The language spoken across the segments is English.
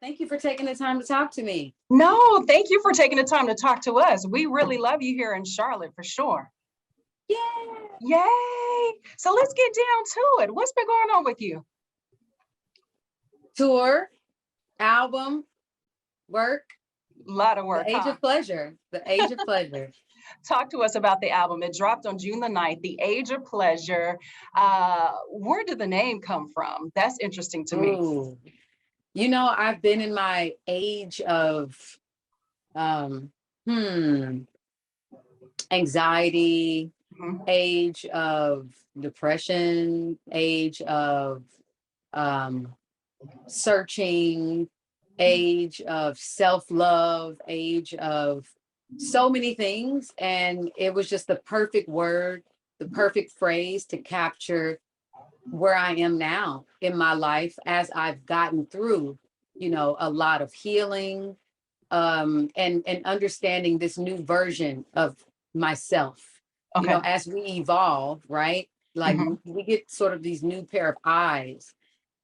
Thank you for taking the time to talk to me. No, thank you for taking the time to talk to us. We really love you here in Charlotte for sure. Yeah. Yay. So let's get down to it. What's been going on with you? Tour, album, work, A lot of the work, age huh? of pleasure. The age of pleasure. Talk to us about the album. It dropped on June the 9th, The Age of Pleasure. Where did the name come from? That's interesting to me. Ooh. I've been in my age of um hmm anxiety, Mhm. age of depression, age of um searching, age of self-love, age of so many things. And it was just the perfect word, the perfect phrase to capture where I am now in my life as I've gotten through, a lot of healing, and understanding this new version of myself. Okay. As we evolve, right? Like Mhm. we get sort of these new pair of eyes,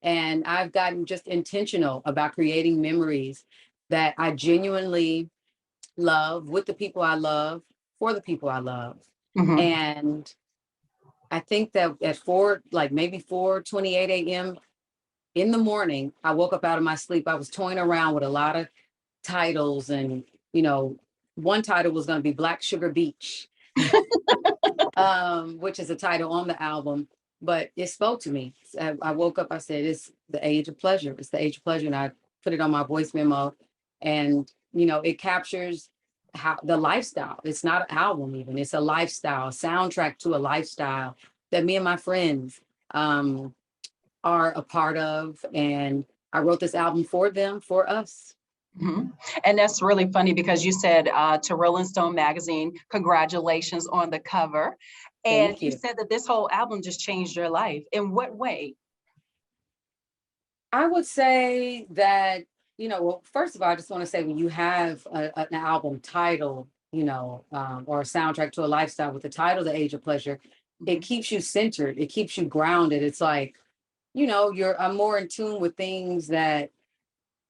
and I've gotten just intentional about creating memories that I genuinely love with the people I love, for the people I love. Mhm. And I think that at maybe 4:28 a.m. in the morning, I woke up out of my sleep. I was toying around with a lot of titles, and you know, one title was going to be Black Sugar Beach, which is a title on the album, but it spoke to me. I woke up, I said, it's the age of pleasure. It's the age of pleasure. And I put it on my voice memo, and, it captures how the lifestyle. It's not an album even, it's a lifestyle, a soundtrack to a lifestyle that me and my friends are a part of. And I wrote this album for them, for us. Mhm. And that's really funny because you said to Rolling Stone magazine, congratulations on the cover. And Thank you you. said that this whole album just changed your life. In what way? I would say that, well, first of all, I just want to say when you have an album title, or a soundtrack to a lifestyle with the title, The Age of Pleasure, it Mhm. keeps you centered. It keeps you grounded. It's like, I'm more in tune with things that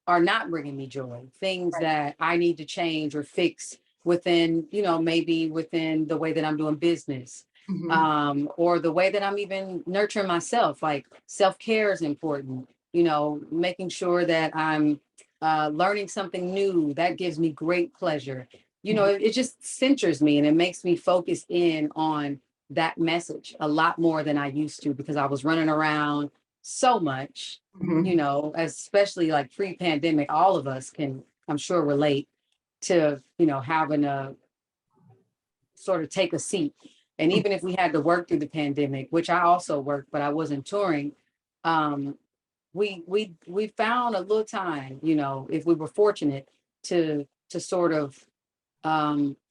are not bringing me joy, things Right. that I need to change or fix within, maybe within the way that I'm doing business, Mhm. or the way that I'm even nurturing myself. Like self-care is important, making sure that I'm learning something new that gives me great pleasure. Mhm. It just centers me and it makes me focus in on that message a lot more than I used to, because I was running around so much, Mhm. especially like pre-pandemic. All of us can, I'm sure, relate to, having a sort of take a seat. And even if we had to work through the pandemic, which I also worked, but I wasn't touring, um, we found a little time, if we were fortunate to sort of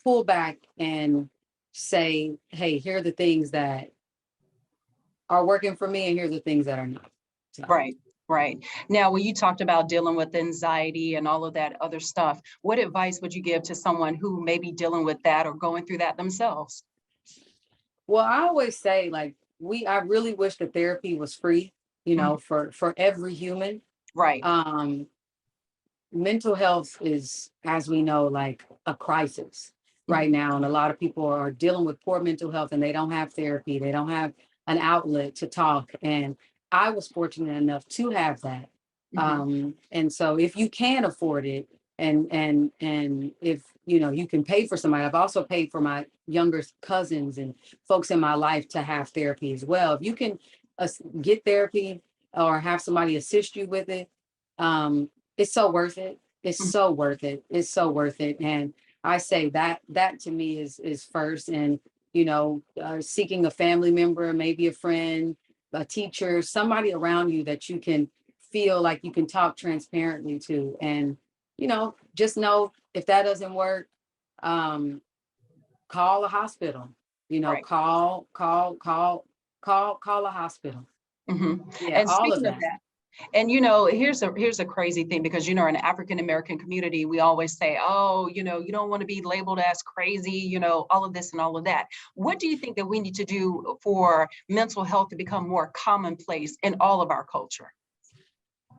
pull back and say, hey, here are the things that are working for me, and here are the things that are not. So. Right, right. Now, when you talked about dealing with anxiety and all of that other stuff, what advice would you give to someone who may be dealing with that or going through that themselves? Well, I always say, like, I really wish that therapy was free, Mhm. for every human. Right. Um, Mental health is, as we know, like a crisis Mhm. right now. And a lot of people are dealing with poor mental health and they don't have therapy. They don't have an outlet to talk. And I was fortunate enough to have that. Mhm. And so if you can afford it, and if you can pay for somebody, I've also paid for my younger cousins and folks in my life to have therapy as well. If you can get therapy or have somebody assist you with it, it's so worth it. It's Mhm. so worth it. It's so worth it. And I say that to me is first. And seeking a family member, maybe a friend, a teacher, somebody around you that you can feel like you can talk transparently to. And just know, if that doesn't work, um, call a hospital. Right. Call a hospital. Mhm. Yeah, And all of speaking of that. that, and here's a crazy thing because in the African American community, we always say, oh, you don't want to be labeled as crazy, all of this and all of that. What do you think that we need to do for mental health to become more commonplace in all of our culture?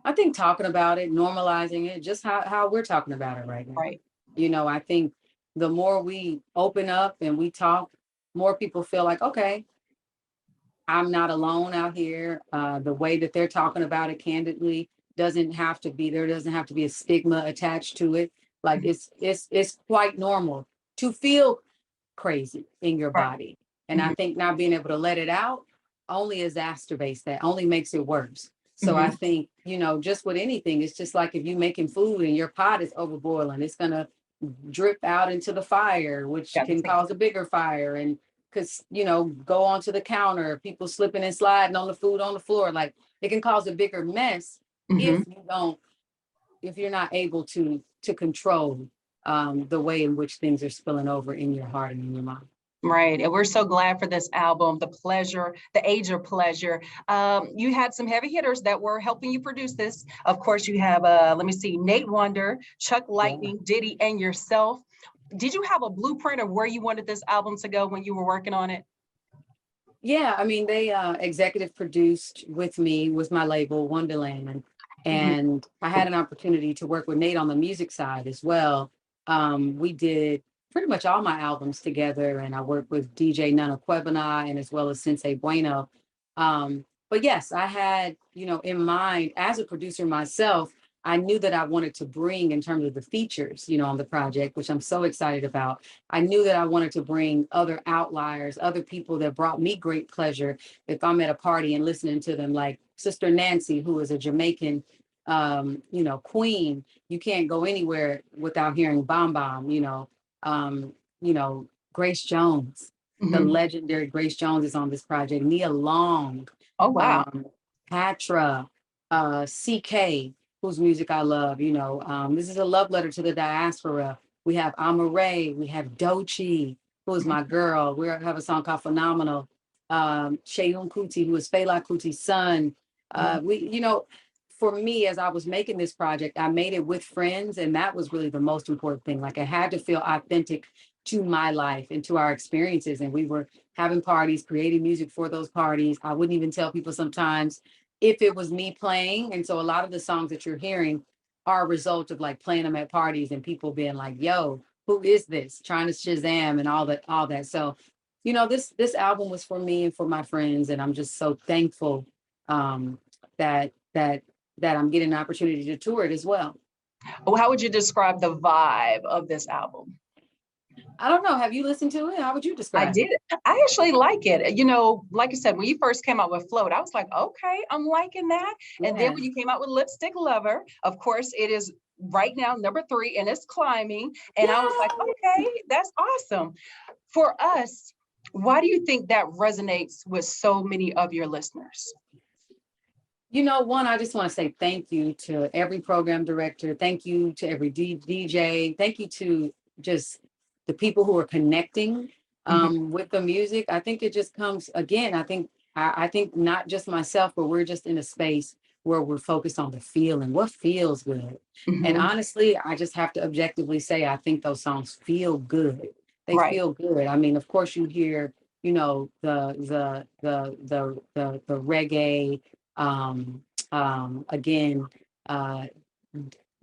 I think talking about it, normalizing it, just how we're talking about it right now. Right. I think the more we open up and we talk, more people feel like, okay, I'm not alone out here. The way that they're talking about it candidly there doesn't have to be a stigma attached to it. Like Mhm. it's quite normal to feel crazy in your Right. body. And I Mhm. think not being able to let it out only exacerbates that, only makes it worse. So I Mhm. think, just with anything, it's just like if you're making food and your pot is overboiling, it's gonna drip out into the fire, which Got the can same. cause a bigger fire. And because, go onto the counter, people slipping and sliding on the food on the floor, like it can cause a bigger mess if Mhm. you don't, if you're not able to control the way in which things are spilling over in your heart and in your mind. Right. And we're so glad for this album, The Pleasure, The Age of Pleasure. You had some heavy hitters that were helping you produce this. Of course, you have, let me see, Nate Wonder, Chuck Yeah. Lightning, Diddy, and yourself. Did you have a blueprint of where you wanted this album to go when you were working on it? Yeah, I mean, they executive produced with me with my label Wonderland, Mhm. and I had an opportunity to work with Nate on the music side as well. We did pretty much all my albums together, and I worked with DJ Nana Kwebana and as well as Sensei Bueno. But yes, I had, in mind as a producer myself, I knew that I wanted to bring in terms of the features, on the project, which I'm so excited about. I knew that I wanted to bring other outliers, other people that brought me great pleasure if I'm at a party and listening to them, like Sister Nancy, who is a Jamaican, queen. You can't go anywhere without hearing Bom Bom, um, Grace Jones, the Mhm. legendary Grace Jones is on this project, Nia Long, Oh, wow. um, Patra, CK, whose music I love. This is a love letter to the diaspora. We have Amare, we have Dochi, who is my girl. We have a song called Phenomenal. Sheung Kuti, who is Fela Kuti's son. Mhm. For me, as I was making this project, I made it with friends, and that was really the most important thing. Like I had to feel authentic to my life and to our experiences. And we were having parties, creating music for those parties. I wouldn't even tell people sometimes if it was me playing. And so a lot of the songs that you're hearing are a result of like playing them at parties and people being like, yo, who is this? Trying to Shazam and all that. So, this album was for me and for my friends. And I'm just so thankful um, that I'm getting an opportunity to tour it as well. Well, how would you describe the vibe of this album? I don't know. Have you listened to it? How would you I describe did. it? I actually like it. Like you said, when you first came out with Float, I was like, okay, I'm liking that. And then Yeah. when you came out with Lipstick Lover, of course, it is right now #3 and it's climbing. And I was like, Yeah. okay, that's awesome. For us, why do you think that resonates with so many of your listeners? One, I just want to say thank you to every program director. Thank you to every DJ. Thank you to just the people who are connecting Mhm. with the music. I think it just comes again. I think not just myself, but we're just in a space where we're focused on the feeling, what feels good. And Mhm. honestly, I just have to objectively say, I think those songs feel good. They Right. feel good. I mean, of course, you hear, the reggae, again, uh,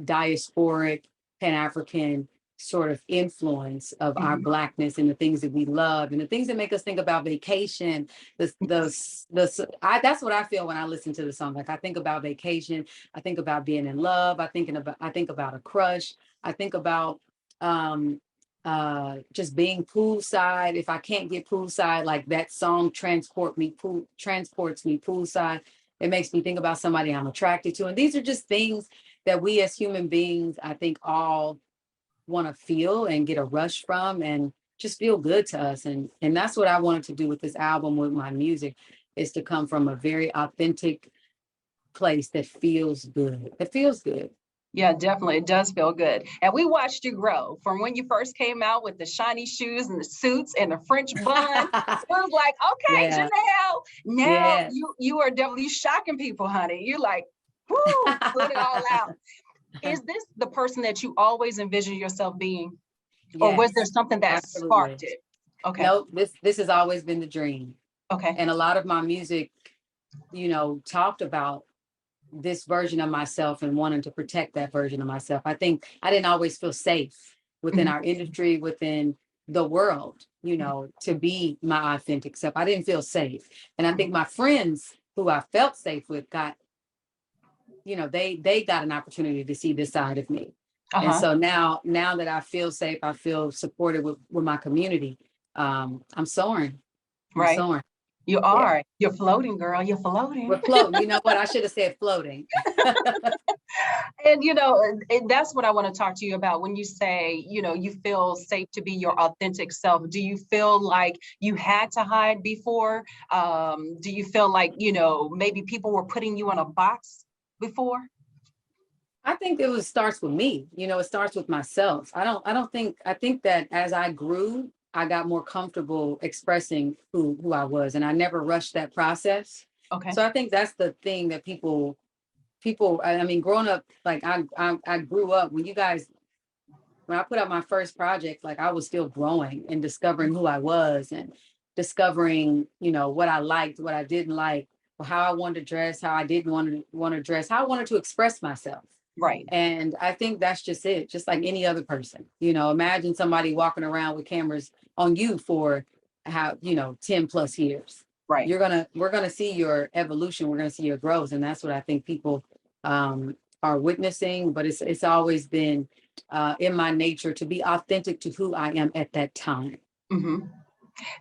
diasporic, Pan-African sort of influence of our Mhm. Blackness and the things that we love and the things that make us think about vacation. That's what I feel when I listen to the song. Like I think about vacation, I think about being in love, I think about a crush, I think about um just being poolside. If I can't get poolside, like that song transports me poolside. It makes me think about somebody I'm attracted to. And these are just things that we as human beings, I think, all want to feel and get a rush from and just feel good to us. And that's what I wanted to do with this album, with my music, is to come from a very authentic place that feels good. It feels good. Yeah, definitely. It does feel good. And we watched you grow from when you first came out with the shiny shoes and the suits and the French bun. It was like, okay, Yeah. Janelle, now Yeah. you are definitely shocking people, honey. You're like, whoo, let it all out. Is this the person that you always envisioned yourself being? Or was there Yes, something that absolutely. sparked it? Okay. Nope, this has always been the dream. Okay. And a lot of my music, talked about this version of myself and wanting to protect that version of myself. I think I didn't always feel safe within Mhm. our industry, within the world, to be my authentic self. I didn't feel safe. And I think Mhm. my friends who I felt safe with they got an opportunity to see this side of me. And Uh-huh. so now that I feel safe, I feel supported with my community. I'm soaring. I'm Right. soaring. You Yeah. are. You're floating, girl. You're floating. We're floating. You know what? I should have said floating. And and that's what I want to talk to you about when you say, you feel safe to be your authentic self. Do you feel like you had to hide before? Do you feel like, maybe people were putting you in a box before? I think starts with me. It starts with myself. I think that as I grew, I got more comfortable expressing who I was, and I never rushed that process. Okay. So I think that's the thing that people, I mean, growing up, like I grew up when I put out my first project, like I was still growing and discovering who I was and discovering, what I liked, what I didn't like, or how I wanted to dress, how I didn't want to dress, how I wanted to express myself. Right. And I think that's just it, just like any other person. Imagine somebody walking around with cameras on you for 10 plus years. Right. We're gonna see your evolution, we're gonna see your growth. And that's what I think people are witnessing. But it's always been in my nature to be authentic to who I am at that time. Hmm.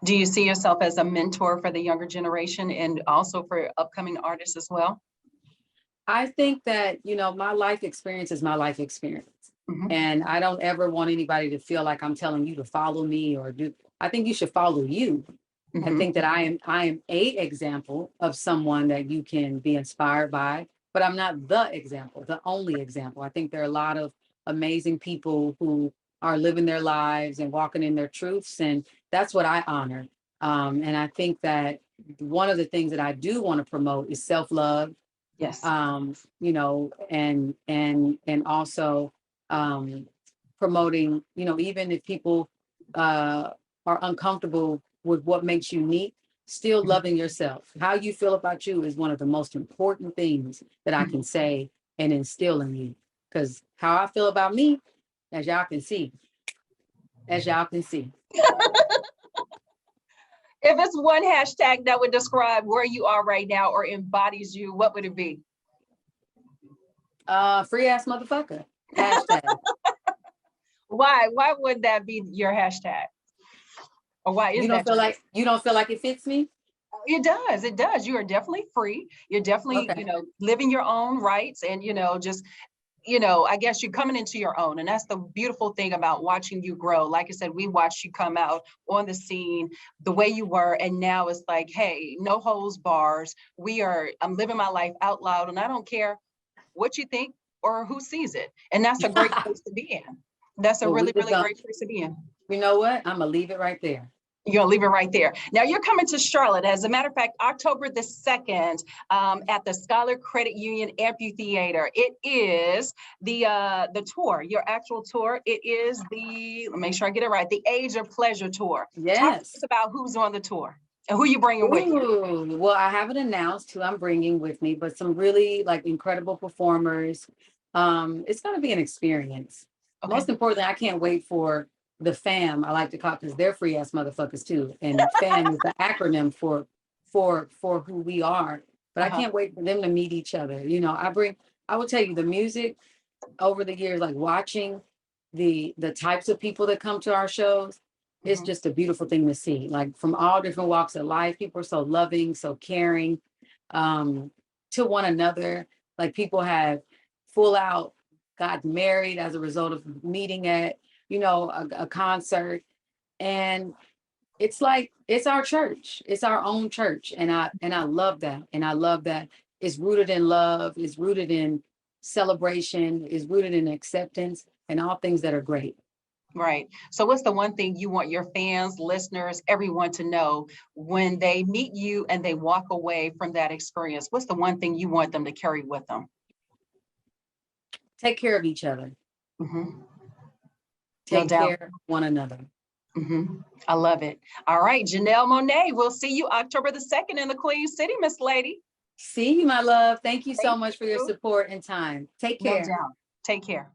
Do you see yourself as a mentor for the younger generation and also for upcoming artists as well? I think that, my life experience is my life experience. Hmm. And I don't ever want anybody to feel like I'm telling you to follow me or do. I think you should follow you. I Hmm. think that I am a example of someone that you can be inspired by, but I'm not the example, the only example. I think there are a lot of amazing people who are living their lives and walking in their truths, and that's what I honor. And I think that one of the things that I do want to promote is self-love, Yes. and also promoting, even if people are uncomfortable with what makes you unique, still Mhm. loving yourself. How you feel about you is one of the most important things that I can say and instill in you. Because how I feel about me, as y'all can see, as y'all can see, If it's one hashtag that would describe where you are right now or embodies you, what would it be? free ass motherfucker. Hashtag. Why? Why would that be your hashtag? Or why is that your hashtag? You don't feel like it fits me? It does. It does. You are definitely free. You're definitely, Okay. living your own rights and, just, I guess you're coming into your own. And that's the beautiful thing about watching you grow. Like I said, we watched you come out on the scene the way you were. And now it's like, hey, no holds bars. I'm living my life out loud and I don't care what you think or who sees it. And that's a great place to be in. That's a Well, we really, just really don't. great place to be in. You know what? I'm gonna leave it right there. You're gonna leave it right there. Now you're coming to Charlotte. As a matter of fact, October the 2nd, at the Scholar Credit Union Amphitheater. It is the tour, your actual tour. It is let me make sure I get it right, the Age of Pleasure tour. Talk to us Yes. about who's on the tour and who you bringing with you. Ooh, well, I haven't announced who I'm bringing with me, but some really like incredible performers. It's going to be an experience. Okay. Most importantly, I can't wait for the fam. I like to call because they're free ass motherfuckers too. And fam is the acronym for who we are. But I Uh-huh. can't wait for them to meet each other. I will tell you the music over the years, like watching the types of people that come to our shows, it's Mhm. just a beautiful thing to see. Like from all different walks of life, people are so loving, so caring, um, to one another. Like people have full out got married as a result of meeting at, a concert. And it's like it's our church. It's our own church. And I love that. And I love that it's rooted in love, it's rooted in celebration, is rooted in acceptance and all things that are great. Right. So what's the one thing you want your fans, listeners, everyone to know when they meet you and they walk away from that experience? What's the one thing you want them to carry with them? Take care of each other. Hmm. No Take doubt. care of one another. I love it. All right, Janelle Monae, we'll see you October the 2nd in the Queen City, Miss Lady. See you, my love. Thank you so Thank much for your you. support and time. Take No care. doubt. Take care.